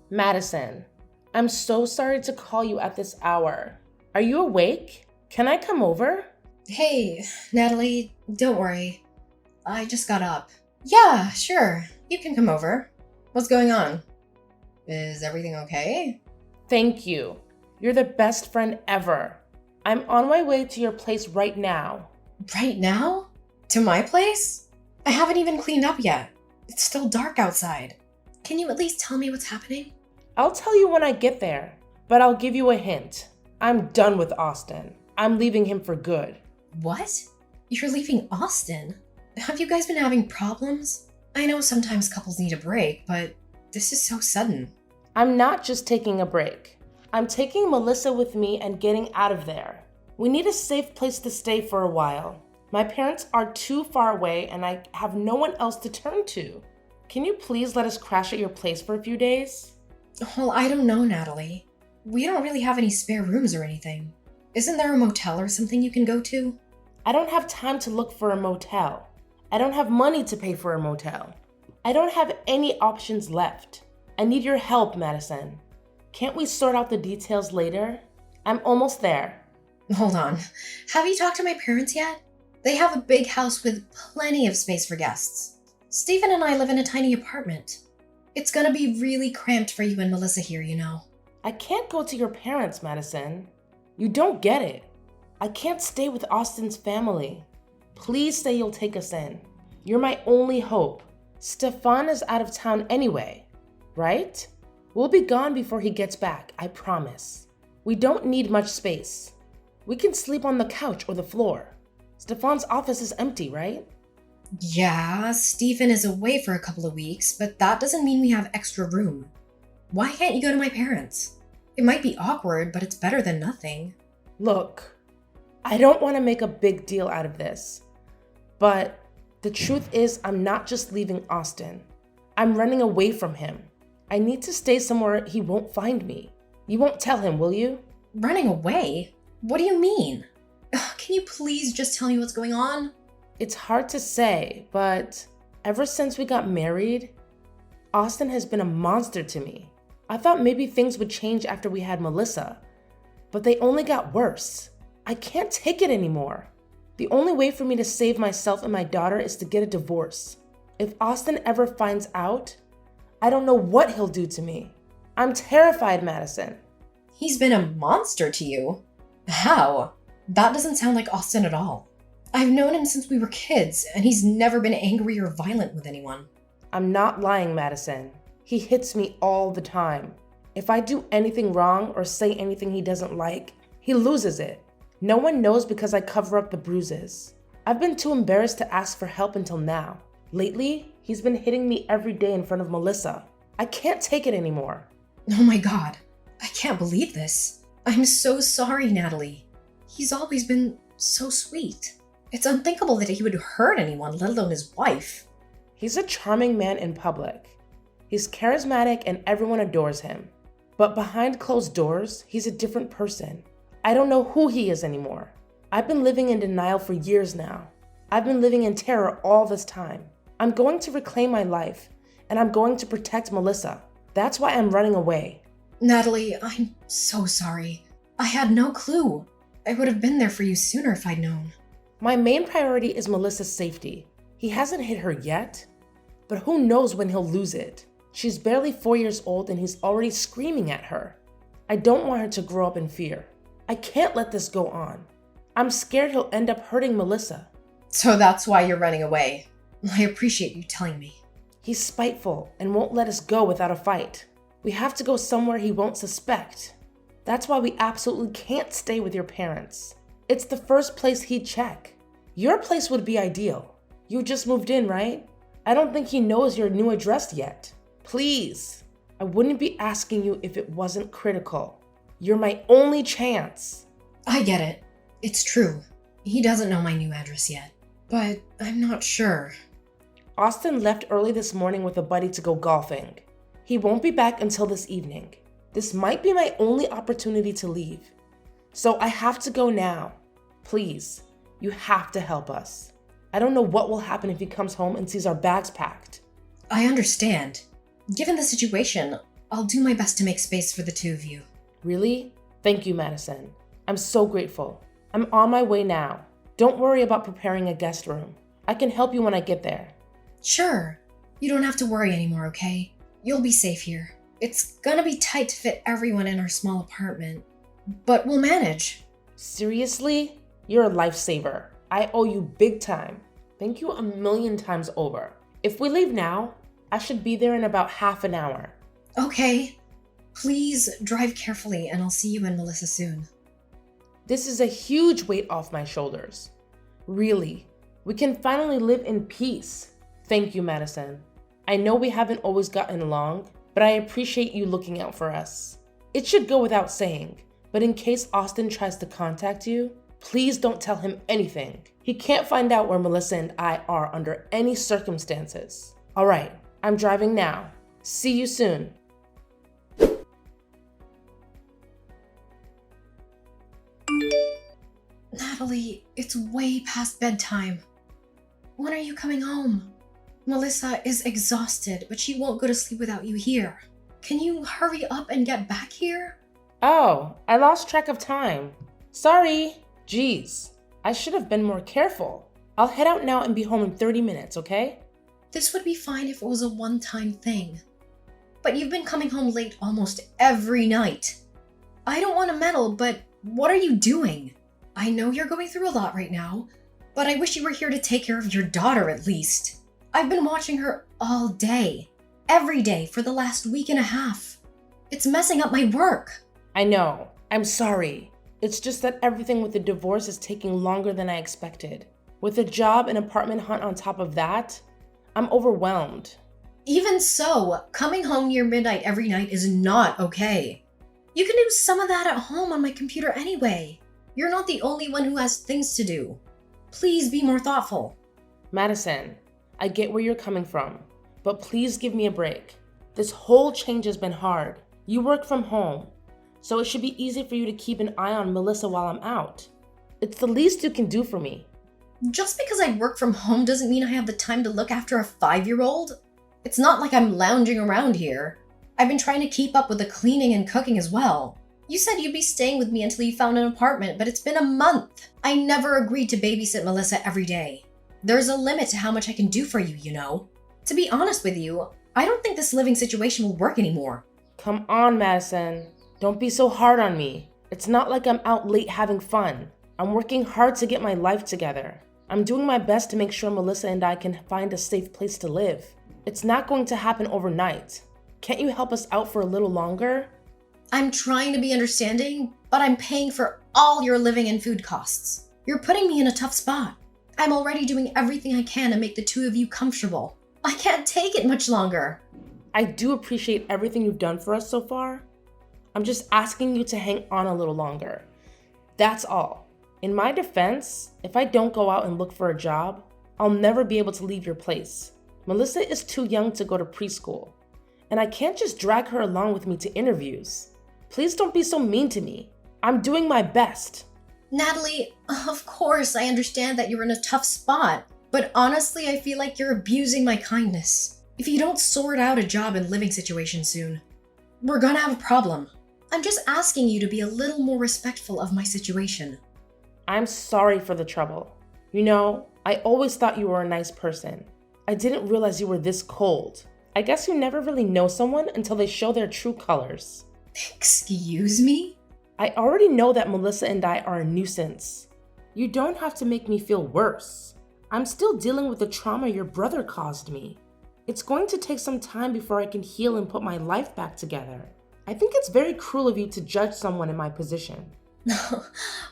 Madison, I'm so sorry to call you at this hour. Are you awake? Can I come over? Hey, Natalie, don't worry. I just got up. Yeah, sure. You can come over. What's going on? Is everything okay? Thank you. You're the best friend ever. I'm on my way to your place right now. Right now? To my place? I haven't even cleaned up yet. It's still dark outside. Can you at least tell me what's happening? I'll tell you when I get there, but I'll give you a hint. I'm done with Austin. I'm leaving him for good. What? You're leaving Austin? Have you guys been having problems? I know sometimes couples need a break, but this is so sudden. I'm not just taking a break. I'm taking Melissa with me and getting out of there. We need a safe place to stay for a while. My parents are too far away and I have no one else to turn to. Can you please let us crash at your place for a few days? Well, I don't know, Natalie. We don't really have any spare rooms or anything. Isn't there a motel or something you can go to? I don't have time to look for a motel. I don't have money to pay for a motel. I don't have any options left. I need your help, Madison. Can't we sort out the details later? I'm almost there. Hold on. Have you talked to my parents yet? They have a big house with plenty of space for guests. Stephen and I live in a tiny apartment. It's gonna be really cramped for you and Melissa here, you know. I can't go to your parents, Madison. You don't get it. I can't stay with Austin's family. Please say you'll take us in. You're my only hope. Stefan is out of town anyway, right? We'll be gone before he gets back, I promise. We don't need much space. We can sleep on the couch or the floor. Stefan's office is empty, right? Yeah, Stephen is away for a couple of weeks, but that doesn't mean we have extra room. Why can't you go to my parents? It might be awkward, but it's better than nothing. Look, I don't want to make a big deal out of this, but the truth is I'm not just leaving Austin. I'm running away from him. I need to stay somewhere he won't find me. You won't tell him, will you? Running away? What do you mean? Ugh, can you please just tell me what's going on? It's hard to say, but ever since we got married, Austin has been a monster to me. I thought maybe things would change after we had Melissa, but they only got worse. I can't take it anymore. The only way for me to save myself and my daughter is to get a divorce. If Austin ever finds out, I don't know what he'll do to me. I'm terrified, Madison. He's been a monster to you? How? That doesn't sound like Austin at all. I've known him since we were kids, and he's never been angry or violent with anyone. I'm not lying, Madison. He hits me all the time. If I do anything wrong or say anything he doesn't like, he loses it. No one knows because I cover up the bruises. I've been too embarrassed to ask for help until now. Lately, he's been hitting me every day in front of Melissa. I can't take it anymore. Oh my god, I can't believe this. I'm so sorry, Natalie. He's always been so sweet. It's unthinkable that he would hurt anyone, let alone his wife. He's a charming man in public. He's charismatic and everyone adores him. But behind closed doors, he's a different person. I don't know who he is anymore. I've been living in denial for years now. I've been living in terror all this time. I'm going to reclaim my life, and I'm going to protect Melissa. That's why I'm running away. Natalie, I'm so sorry. I had no clue. I would have been there for you sooner if I'd known. My main priority is Melissa's safety. He hasn't hit her yet, but who knows when he'll lose it. She's barely 4 years old and he's already screaming at her. I don't want her to grow up in fear. I can't let this go on. I'm scared he'll end up hurting Melissa. So that's why you're running away. I appreciate you telling me. He's spiteful and won't let us go without a fight. We have to go somewhere he won't suspect. That's why we absolutely can't stay with your parents. It's the first place he'd check. Your place would be ideal. You just moved in, right? I don't think he knows your new address yet. Please, I wouldn't be asking you if it wasn't critical. You're my only chance. I get it. It's true. He doesn't know my new address yet, but I'm not sure. Austin left early this morning with a buddy to go golfing. He won't be back until this evening. This might be my only opportunity to leave. So I have to go now. Please, you have to help us. I don't know what will happen if he comes home and sees our bags packed. I understand. Given the situation, I'll do my best to make space for the two of you. Really? Thank you, Madison. I'm so grateful. I'm on my way now. Don't worry about preparing a guest room. I can help you when I get there. Sure. You don't have to worry anymore, okay? You'll be safe here. It's gonna be tight to fit everyone in our small apartment, but we'll manage. Seriously? You're a lifesaver. I owe you big time. Thank you 1,000,000 times over. If we leave now, I should be there in about half an hour. Okay. Please drive carefully and I'll see you and Melissa soon. This is a huge weight off my shoulders. Really, we can finally live in peace. Thank you, Madison. I know we haven't always gotten along, but I appreciate you looking out for us. It should go without saying, but in case Austin tries to contact you, please don't tell him anything. He can't find out where Melissa and I are under any circumstances. All right, I'm driving now. See you soon. Natalie, it's way past bedtime. When are you coming home? Melissa is exhausted, but she won't go to sleep without you here. Can you hurry up and get back here? Oh, I lost track of time. Sorry. Geez, I should have been more careful. I'll head out now and be home in 30 minutes, okay? This would be fine if it was a one-time thing. But you've been coming home late almost every night. I don't want to meddle, but what are you doing? I know you're going through a lot right now, but I wish you were here to take care of your daughter at least. I've been watching her all day, every day for the last week and a half. It's messing up my work. I know. I'm sorry. It's just that everything with the divorce is taking longer than I expected. With a job and apartment hunt on top of that, I'm overwhelmed. Even so, coming home near midnight every night is not okay. You can do some of that at home on my computer anyway. You're not the only one who has things to do. Please be more thoughtful. Madison, I get where you're coming from, but please give me a break. This whole change has been hard. You work from home, so it should be easy for you to keep an eye on Melissa while I'm out. It's the least you can do for me. Just because I work from home doesn't mean I have the time to look after a 5-year-old. It's not like I'm lounging around here. I've been trying to keep up with the cleaning and cooking as well. You said you'd be staying with me until you found an apartment, but it's been a month. I never agreed to babysit Melissa every day. There's a limit to how much I can do for you, you know. To be honest with you, I don't think this living situation will work anymore. Come on, Madison. Don't be so hard on me. It's not like I'm out late having fun. I'm working hard to get my life together. I'm doing my best to make sure Melissa and I can find a safe place to live. It's not going to happen overnight. Can't you help us out for a little longer? I'm trying to be understanding, but I'm paying for all your living and food costs. You're putting me in a tough spot. I'm already doing everything I can to make the two of you comfortable. I can't take it much longer. I do appreciate everything you've done for us so far. I'm just asking you to hang on a little longer. That's all. In my defense, if I don't go out and look for a job, I'll never be able to leave your place. Melissa is too young to go to preschool, and I can't just drag her along with me to interviews. Please don't be so mean to me. I'm doing my best. Natalie, of course I understand that you're in a tough spot, but honestly I feel like you're abusing my kindness. If you don't sort out a job and living situation soon, we're gonna have a problem. I'm just asking you to be a little more respectful of my situation. I'm sorry for the trouble. You know, I always thought you were a nice person. I didn't realize you were this cold. I guess you never really know someone until they show their true colors. Excuse me? I already know that Melissa and I are a nuisance. You don't have to make me feel worse. I'm still dealing with the trauma your brother caused me. It's going to take some time before I can heal and put my life back together. I think it's very cruel of you to judge someone in my position.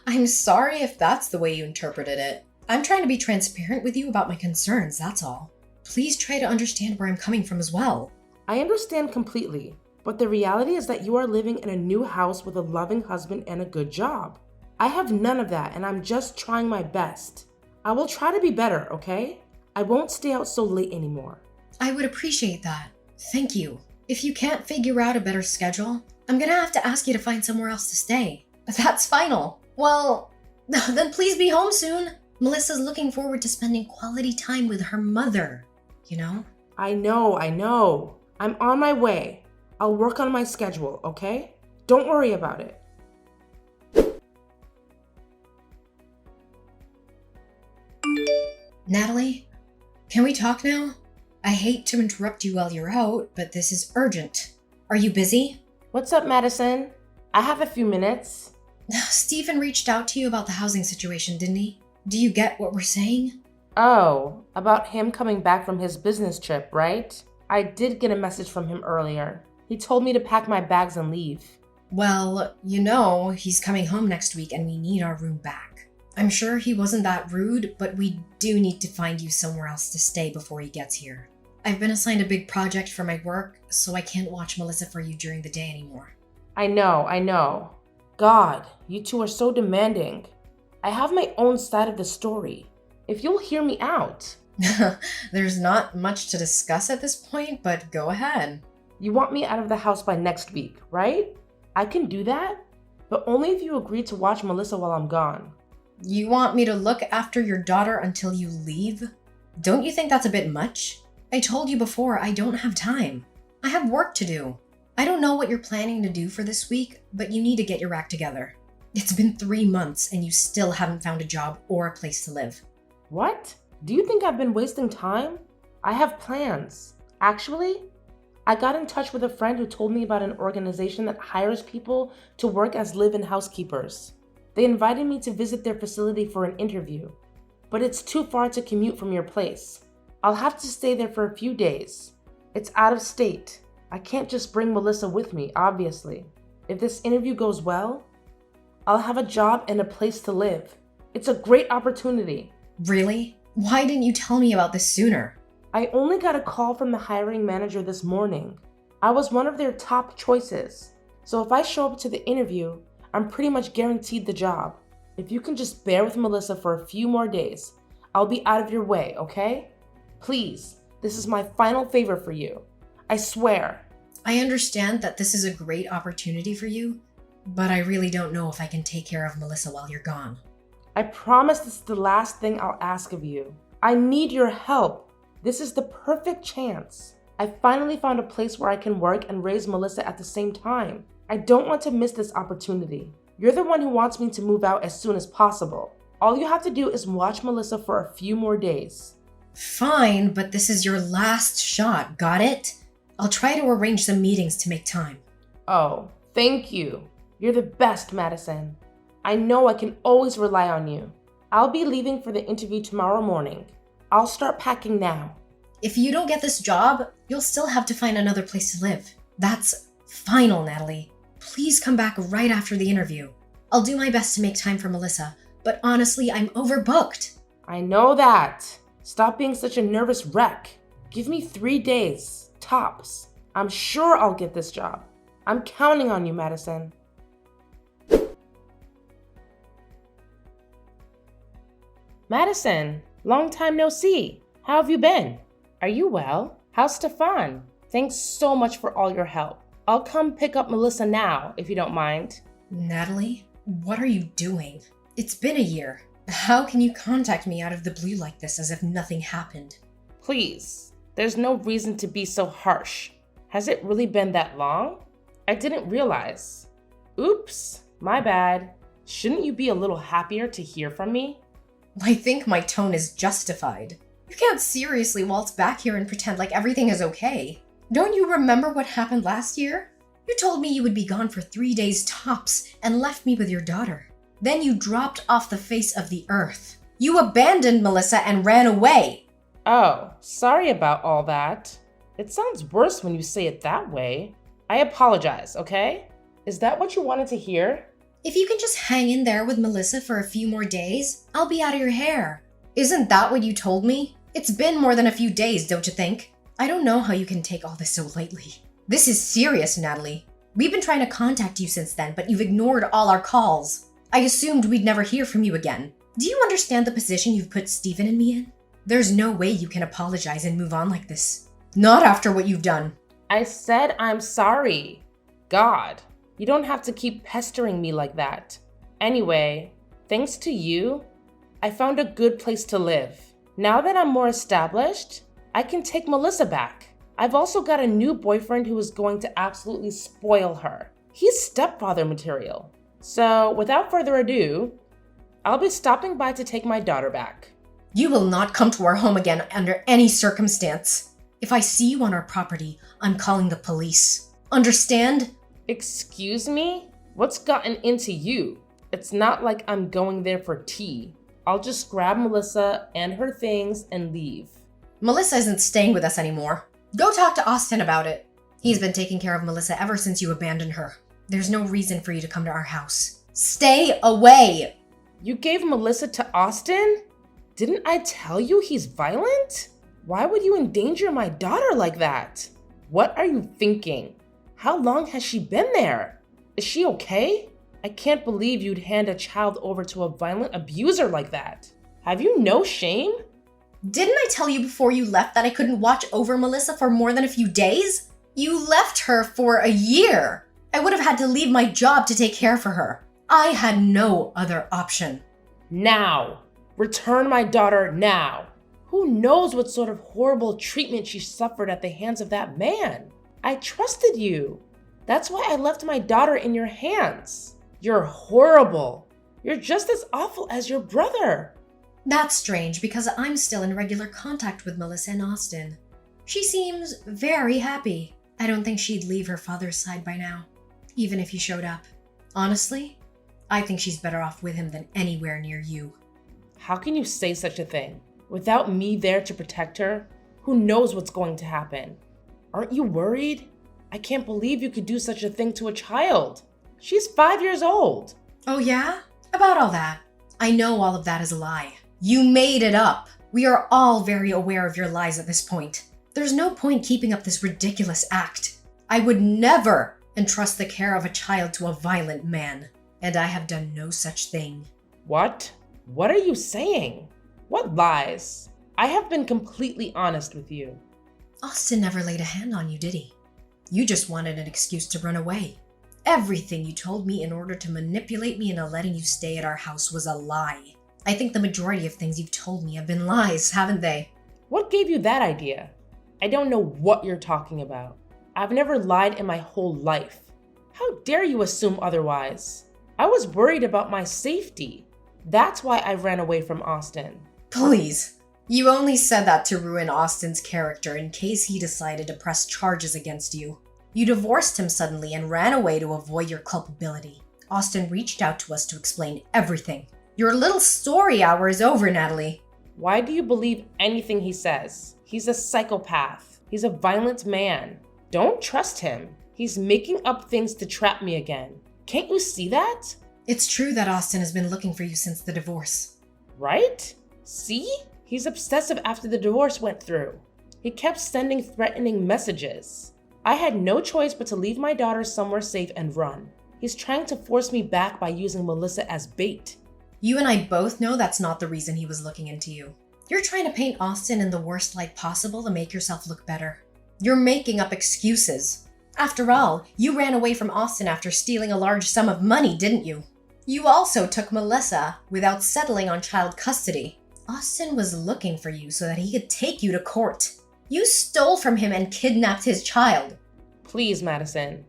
I'm sorry if that's the way you interpreted it. I'm trying to be transparent with you about my concerns, that's all. Please try to understand where I'm coming from as well. I understand completely, but the reality is that you are living in a new house with a loving husband and a good job. I have none of that, and I'm just trying my best. I will try to be better, okay? I won't stay out so late anymore. I would appreciate that. Thank you. If you can't figure out a better schedule, I'm gonna have to ask you to find somewhere else to stay. That's final. Well, then please be home soon. Melissa's looking forward to spending quality time with her mother, you know? I know. I'm on my way. I'll work on my schedule, okay? Don't worry about it. Natalie, can we talk now? I hate to interrupt you while you're out, but this is urgent. Are you busy? What's up, Madison? I have a few minutes. Stephen reached out to you about the housing situation, didn't he? Do you get what we're saying? Oh, about him coming back from his business trip, right? I did get a message from him earlier. He told me to pack my bags and leave. Well, he's coming home next week and we need our room back. I'm sure he wasn't that rude, but we do need to find you somewhere else to stay before he gets here. I've been assigned a big project for my work, so I can't watch Melissa for you during the day anymore. I know. God, you two are so demanding. I have my own side of the story. If you'll hear me out. There's not much to discuss at this point, but go ahead. You want me out of the house by next week, right? I can do that, but only if you agree to watch Melissa while I'm gone. You want me to look after your daughter until you leave? Don't you think that's a bit much? I told you before, I don't have time. I have work to do. I don't know what you're planning to do for this week, but you need to get your act together. It's been 3 months and you still haven't found a job or a place to live. What? Do you think I've been wasting time? I have plans. Actually, I got in touch with a friend who told me about an organization that hires people to work as live-in housekeepers. They invited me to visit their facility for an interview, but it's too far to commute from your place. I'll have to stay there for a few days. It's out of state. I can't just bring Melissa with me, obviously. If this interview goes well, I'll have a job and a place to live. It's a great opportunity. Really? Why didn't you tell me about this sooner? I only got a call from the hiring manager this morning. I was one of their top choices. So if I show up to the interview, I'm pretty much guaranteed the job. If you can just bear with Melissa for a few more days, I'll be out of your way, okay? Please, this is my final favor for you. I swear. I understand that this is a great opportunity for you, but I really don't know if I can take care of Melissa while you're gone. I promise this is the last thing I'll ask of you. I need your help. This is the perfect chance. I finally found a place where I can work and raise Melissa at the same time. I don't want to miss this opportunity. You're the one who wants me to move out as soon as possible. All you have to do is watch Melissa for a few more days. Fine, but this is your last shot, got it? I'll try to arrange some meetings to make time. Oh, thank you. You're the best, Madison. I know I can always rely on you. I'll be leaving for the interview tomorrow morning. I'll start packing now. If you don't get this job, you'll still have to find another place to live. That's final, Natalie. Please come back right after the interview. I'll do my best to make time for Melissa, but honestly, I'm overbooked. I know that. Stop being such a nervous wreck. Give me 3 days, tops. I'm sure I'll get this job. I'm counting on you, Madison. Madison, long time no see. How have you been? Are you well? How's Stefan? Thanks so much for all your help. I'll come pick up Melissa now, if you don't mind. Natalie, what are you doing? It's been a year. How can you contact me out of the blue like this as if nothing happened? Please, there's no reason to be so harsh. Has it really been that long? I didn't realize. Oops, my bad. Shouldn't you be a little happier to hear from me? I think my tone is justified. You can't seriously waltz back here and pretend like everything is okay. Don't you remember what happened last year? You told me you would be gone for 3 days tops and left me with your daughter. Then you dropped off the face of the earth. You abandoned Melissa and ran away. Oh, sorry about all that. It sounds worse when you say it that way. I apologize, okay? Is that what you wanted to hear? If you can just hang in there with Melissa for a few more days, I'll be out of your hair. Isn't that what you told me? It's been more than a few days, don't you think? I don't know how you can take all this so lightly. This is serious, Natalie. We've been trying to contact you since then, but you've ignored all our calls. I assumed we'd never hear from you again. Do you understand the position you've put Stephen and me in? There's no way you can apologize and move on like this. Not after what you've done. I said I'm sorry. God, you don't have to keep pestering me like that. Anyway, thanks to you, I found a good place to live. Now that I'm more established, I can take Melissa back. I've also got a new boyfriend who is going to absolutely spoil her. He's stepfather material. So without further ado, I'll be stopping by to take my daughter back. You will not come to our home again under any circumstance. If I see you on our property, I'm calling the police. Understand? Excuse me? What's gotten into you? It's not like I'm going there for tea. I'll just grab Melissa and her things and leave. Melissa isn't staying with us anymore. Go talk to Austin about it. He's been taking care of Melissa ever since you abandoned her. There's no reason for you to come to our house. Stay away! You gave Melissa to Austin? Didn't I tell you he's violent? Why would you endanger my daughter like that? What are you thinking? How long has she been there? Is she okay? I can't believe you'd hand a child over to a violent abuser like that. Have you no shame? Didn't I tell you before you left that I couldn't watch over Melissa for more than a few days? You left her for a year. I would have had to leave my job to take care for her. I had no other option. Now! Return my daughter now! Who knows what sort of horrible treatment she suffered at the hands of that man? I trusted you. That's why I left my daughter in your hands. You're horrible. You're just as awful as your brother. That's strange because I'm still in regular contact with Melissa and Austin. She seems very happy. I don't think she'd leave her father's side by now, even if he showed up. Honestly, I think she's better off with him than anywhere near you. How can you say such a thing? Without me there to protect her, who knows what's going to happen? Aren't you worried? I can't believe you could do such a thing to a child. She's 5 years old. Oh yeah? About all that. I know all of that is a lie. You made it up. We are all very aware of your lies at this point. There's no point keeping up this ridiculous act. I would never entrust the care of a child to a violent man, and I have done no such thing. What? What are you saying? What lies? I have been completely honest with you. Austin never laid a hand on you, did he? You just wanted an excuse to run away. Everything you told me in order to manipulate me into letting you stay at our house was a lie. I think the majority of things you've told me have been lies, haven't they? What gave you that idea? I don't know what you're talking about. I've never lied in my whole life. How dare you assume otherwise? I was worried about my safety. That's why I ran away from Austin. Please. You only said that to ruin Austin's character in case he decided to press charges against you. You divorced him suddenly and ran away to avoid your culpability. Austin reached out to us to explain everything. Your little story hour is over, Natalie. Why do you believe anything he says? He's a psychopath. He's a violent man. Don't trust him. He's making up things to trap me again. Can't you see that? It's true that Austin has been looking for you since the divorce. Right? See? He's obsessive after the divorce went through. He kept sending threatening messages. I had no choice but to leave my daughter somewhere safe and run. He's trying to force me back by using Melissa as bait. You and I both know that's not the reason he was looking into you. You're trying to paint Austin in the worst light possible to make yourself look better. You're making up excuses. After all, you ran away from Austin after stealing a large sum of money, didn't you? You also took Melissa without settling on child custody. Austin was looking for you so that he could take you to court. You stole from him and kidnapped his child. Please, Madison.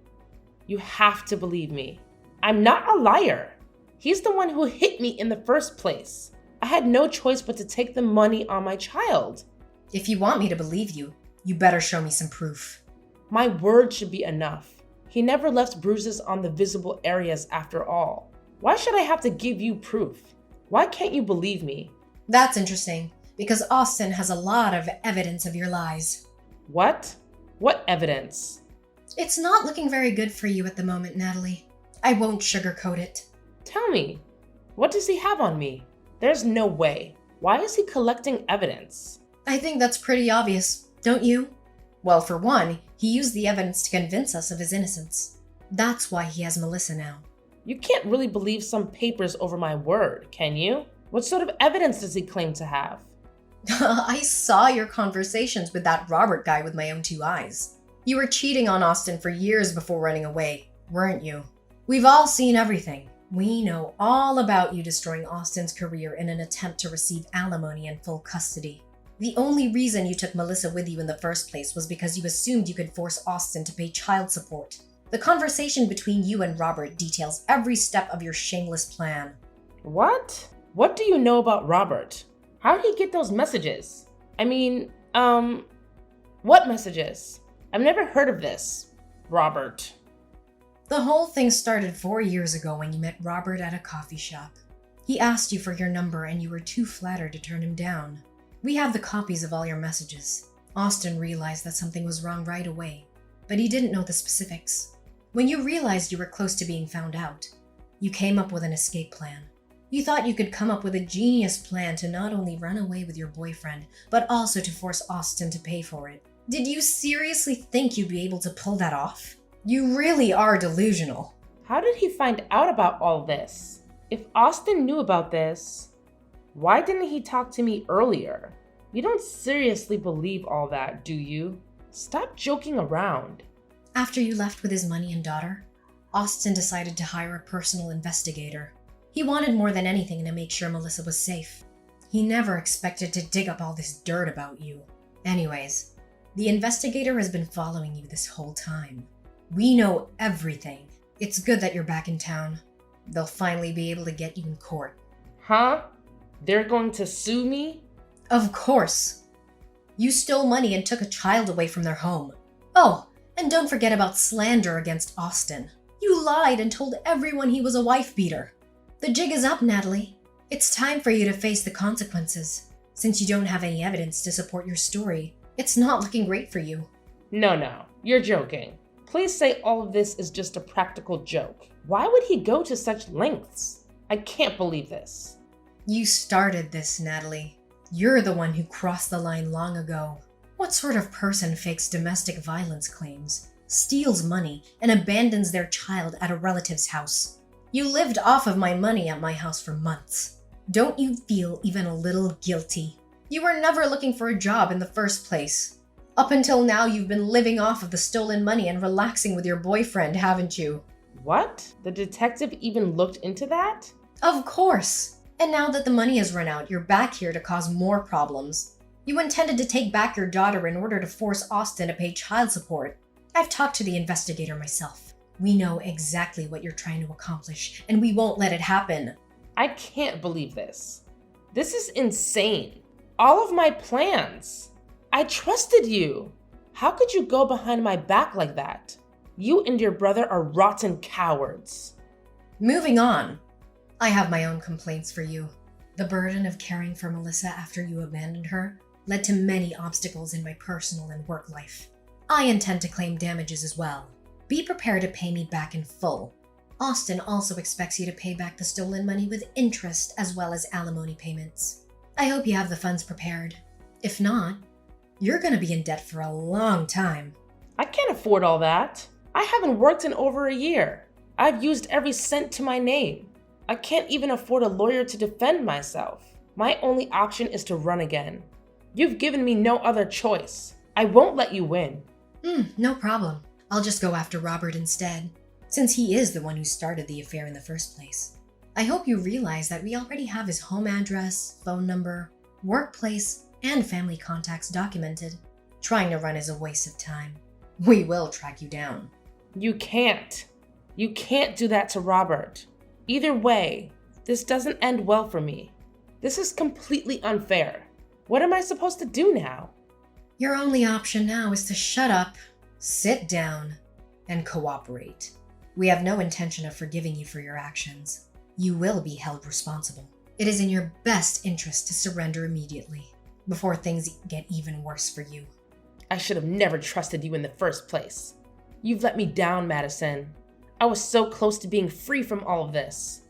You have to believe me. I'm not a liar. He's the one who hit me in the first place. I had no choice but to take the money on my child. If you want me to believe you, you better show me some proof. My word should be enough. He never left bruises on the visible areas after all. Why should I have to give you proof? Why can't you believe me? That's interesting, because Austin has a lot of evidence of your lies. What? What evidence? It's not looking very good for you at the moment, Natalie. I won't sugarcoat it. Tell me, what does he have on me? There's no way. Why is he collecting evidence? I think that's pretty obvious, don't you? Well, for one, he used the evidence to convince us of his innocence. That's why he has Melissa now. You can't really believe some papers over my word, can you? What sort of evidence does he claim to have? I saw your conversations with that Robert guy with my own two eyes. You were cheating on Austin for years before running away, weren't you? We've all seen everything. We know all about you destroying Austin's career in an attempt to receive alimony and full custody. The only reason you took Melissa with you in the first place was because you assumed you could force Austin to pay child support. The conversation between you and Robert details every step of your shameless plan. What? What do you know about Robert? How did he get those messages? I mean, what messages? I've never heard of this, Robert. The whole thing started 4 years ago when you met Robert at a coffee shop. He asked you for your number and you were too flattered to turn him down. We have the copies of all your messages. Austin realized that something was wrong right away, but he didn't know the specifics. When you realized you were close to being found out, you came up with an escape plan. You thought you could come up with a genius plan to not only run away with your boyfriend, but also to force Austin to pay for it. Did you seriously think you'd be able to pull that off? You really are delusional. How did he find out about all this? If Austin knew about this, why didn't he talk to me earlier? You don't seriously believe all that, do you? Stop joking around. After you left with his money and daughter, Austin decided to hire a personal investigator. He wanted more than anything to make sure Melissa was safe. He never expected to dig up all this dirt about you. Anyways, the investigator has been following you this whole time. We know everything. It's good that you're back in town. They'll finally be able to get you in court. Huh? They're going to sue me? Of course. You stole money and took a child away from their home. Oh, and don't forget about slander against Austin. You lied and told everyone he was a wife beater. The jig is up, Natalie. It's time for you to face the consequences. Since you don't have any evidence to support your story, it's not looking great for you. No, you're joking. Please say all of this is just a practical joke. Why would he go to such lengths? I can't believe this. You started this, Natalie. You're the one who crossed the line long ago. What sort of person fakes domestic violence claims, steals money, and abandons their child at a relative's house? You lived off of my money at my house for months. Don't you feel even a little guilty? You were never looking for a job in the first place. Up until now, you've been living off of the stolen money and relaxing with your boyfriend, haven't you? What? The detective even looked into that? Of course. And now that the money has run out, you're back here to cause more problems. You intended to take back your daughter in order to force Austin to pay child support. I've talked to the investigator myself. We know exactly what you're trying to accomplish, and we won't let it happen. I can't believe this. This is insane. All of my plans. I trusted you. How could you go behind my back like that? You and your brother are rotten cowards. Moving on. I have my own complaints for you. The burden of caring for Melissa after you abandoned her led to many obstacles in my personal and work life. I intend to claim damages as well. Be prepared to pay me back in full. Austin also expects you to pay back the stolen money with interest as well as alimony payments. I hope you have the funds prepared. If not, you're going to be in debt for a long time. I can't afford all that. I haven't worked in over a year. I've used every cent to my name. I can't even afford a lawyer to defend myself. My only option is to run again. You've given me no other choice. I won't let you win. No problem. I'll just go after Robert instead, since he is the one who started the affair in the first place. I hope you realize that we already have his home address, phone number, workplace, and family contacts documented. Trying to run is a waste of time. We will track you down. You can't. You can't do that to Robert. Either way, this doesn't end well for me. This is completely unfair. What am I supposed to do now? Your only option now is to shut up, sit down, and cooperate. We have no intention of forgiving you for your actions. You will be held responsible. It is in your best interest to surrender immediately, before things get even worse for you. I should have never trusted you in the first place. You've let me down, Madison. I was so close to being free from all of this.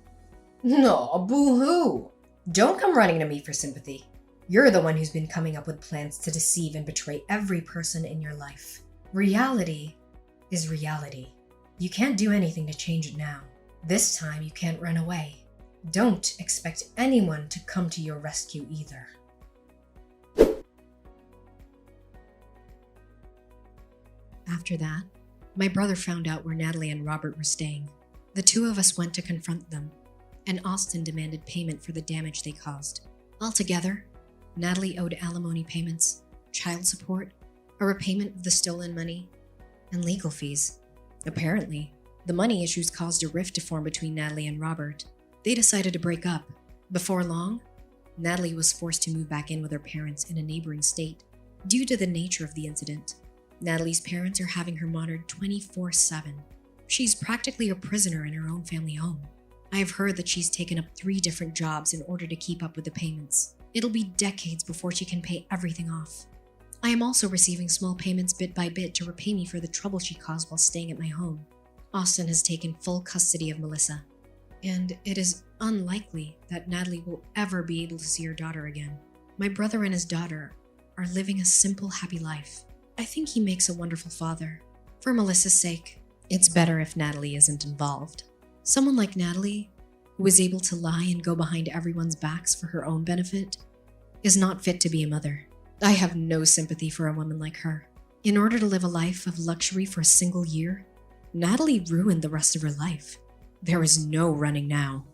No, boo-hoo! Don't come running to me for sympathy. You're the one who's been coming up with plans to deceive and betray every person in your life. Reality is reality. You can't do anything to change it now. This time you can't run away. Don't expect anyone to come to your rescue either. After that, my brother found out where Natalie and Robert were staying. The two of us went to confront them, and Austin demanded payment for the damage they caused. Altogether, Natalie owed alimony payments, child support, a repayment of the stolen money, and legal fees. Apparently, the money issues caused a rift to form between Natalie and Robert. They decided to break up. Before long, Natalie was forced to move back in with her parents in a neighboring state. Due to the nature of the incident, Natalie's parents are having her monitored 24/7. She's practically a prisoner in her own family home. I have heard that she's taken up 3 different jobs in order to keep up with the payments. It'll be decades before she can pay everything off. I am also receiving small payments bit by bit to repay me for the trouble she caused while staying at my home. Austin has taken full custody of Melissa, and it is unlikely that Natalie will ever be able to see her daughter again. My brother and his daughter are living a simple, happy life. I think he makes a wonderful father. For Melissa's sake, it's better if Natalie isn't involved. Someone like Natalie, who is able to lie and go behind everyone's backs for her own benefit, is not fit to be a mother. I have no sympathy for a woman like her. In order to live a life of luxury for a single year, Natalie ruined the rest of her life. There is no running now.